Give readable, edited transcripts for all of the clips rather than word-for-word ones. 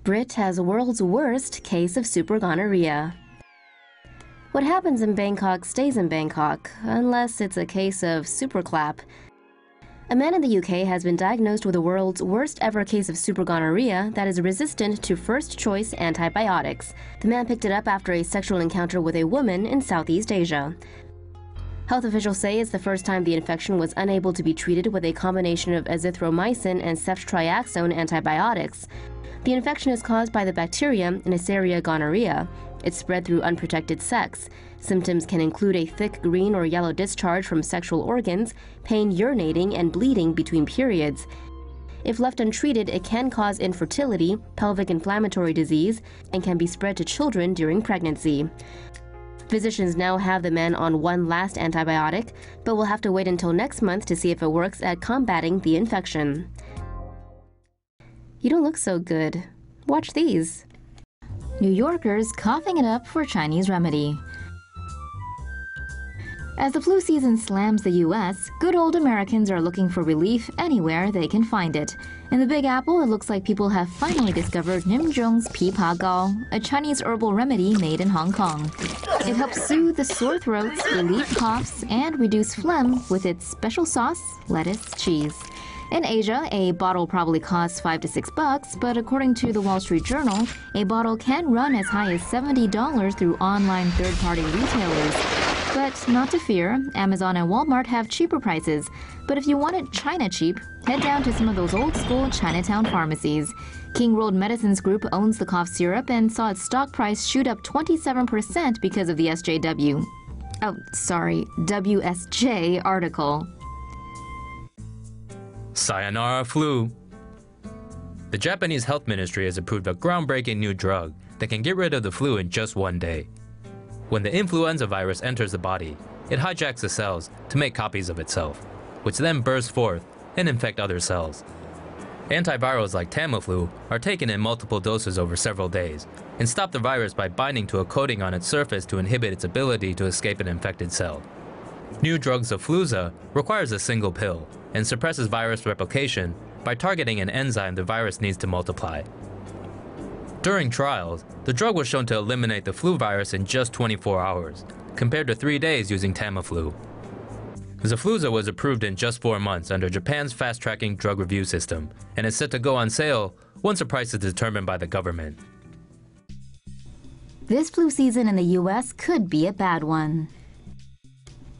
Brit has world's worst case of super-gonorrhea. What happens in Bangkok stays in Bangkok, unless it's a case of super-clap. A man in the UK has been diagnosed with the world's worst ever case of super-gonorrhea that is resistant to first-choice antibiotics. The man picked it up after a sexual encounter with a woman in Southeast Asia. Health officials say it's the first time the infection was unable to be treated with a combination of azithromycin and ceftriaxone antibiotics. The infection is caused by the bacterium Neisseria gonorrhea. It's spread through unprotected sex. Symptoms can include a thick green or yellow discharge from sexual organs, pain urinating, and bleeding between periods. If left untreated, it can cause infertility, pelvic inflammatory disease, and can be spread to children during pregnancy. Physicians now have the man on one last antibiotic, but will have to wait until next month to see if it works at combating the infection. You don't look so good. Watch these. New Yorkers coughing it up for Chinese remedy. As the flu season slams the U.S., good old Americans are looking for relief anywhere they can find it. In the Big Apple, it looks like people have finally discovered Nim Zhong's Pi Pa Gao, a Chinese herbal remedy made in Hong Kong. It helps soothe the sore throats, relieve coughs, and reduce phlegm with its special sauce, lettuce, cheese. In Asia, a bottle probably costs $5 to $6, but according to the Wall Street Journal, a bottle can run as high as $70 through online third-party retailers. But not to fear, Amazon and Walmart have cheaper prices. But if you want it China cheap, head down to some of those old-school Chinatown pharmacies. King World Medicines Group owns the cough syrup and saw its stock price shoot up 27% because of the WSJ article. Sayonara flu. The Japanese Health Ministry has approved a groundbreaking new drug that can get rid of the flu in just one day. When the influenza virus enters the body, it hijacks the cells to make copies of itself, which then burst forth and infect other cells. Antivirals like Tamiflu are taken in multiple doses over several days and stop the virus by binding to a coating on its surface to inhibit its ability to escape an infected cell. New drug Xofluza requires a single pill and suppresses virus replication by targeting an enzyme the virus needs to multiply. During trials, the drug was shown to eliminate the flu virus in just 24 hours, compared to 3 days using Tamiflu. Xofluza was approved in just 4 months under Japan's fast-tracking drug review system and is set to go on sale once a price is determined by the government. This flu season in the U.S. could be a bad one.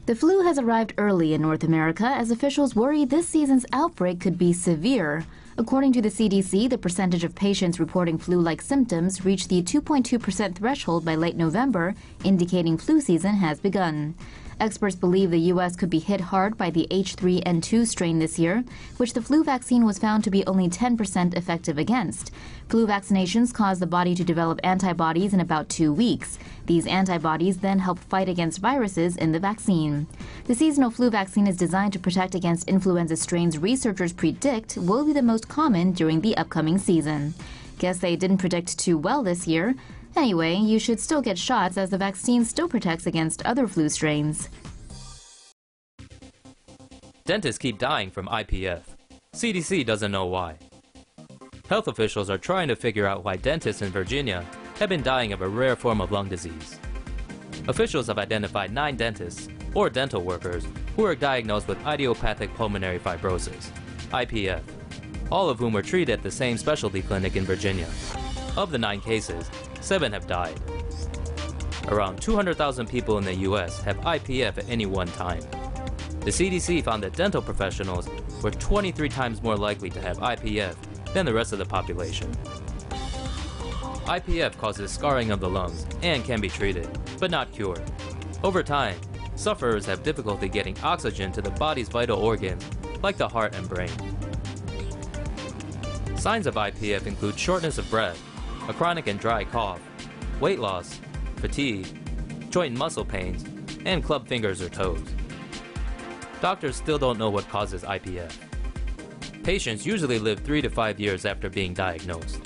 The flu has arrived early in North America as officials worry this season's outbreak could be severe. According to the CDC, the percentage of patients reporting flu-like symptoms reached the 2.2% threshold by late November, indicating flu season has begun. Experts believe the U.S. could be hit hard by the H3N2 strain this year, which the flu vaccine was found to be only 10% effective against. Flu vaccinations cause the body to develop antibodies in about 2 weeks. These antibodies then help fight against viruses in the vaccine. The seasonal flu vaccine is designed to protect against influenza strains researchers predict will be the most common during the upcoming season. Guess they didn't predict too well this year. Anyway, you should still get shots as the vaccine still protects against other flu strains. Dentists keep dying from IPF. CDC doesn't know why. Health officials are trying to figure out why dentists in Virginia have been dying of a rare form of lung disease. Officials have identified 9 dentists, or dental workers, who were diagnosed with idiopathic pulmonary fibrosis, IPF, all of whom were treated at the same specialty clinic in Virginia. Of the 9 cases, 7 have died. Around 200,000 people in the US have IPF at any one time. The CDC found that dental professionals were 23 times more likely to have IPF than the rest of the population. IPF causes scarring of the lungs and can be treated, but not cured. Over time, sufferers have difficulty getting oxygen to the body's vital organs, like the heart and brain. Signs of IPF include shortness of breath, a chronic and dry cough, weight loss, fatigue, joint and muscle pains, and club fingers or toes. Doctors still don't know what causes IPF. Patients usually live 3 to 5 years after being diagnosed.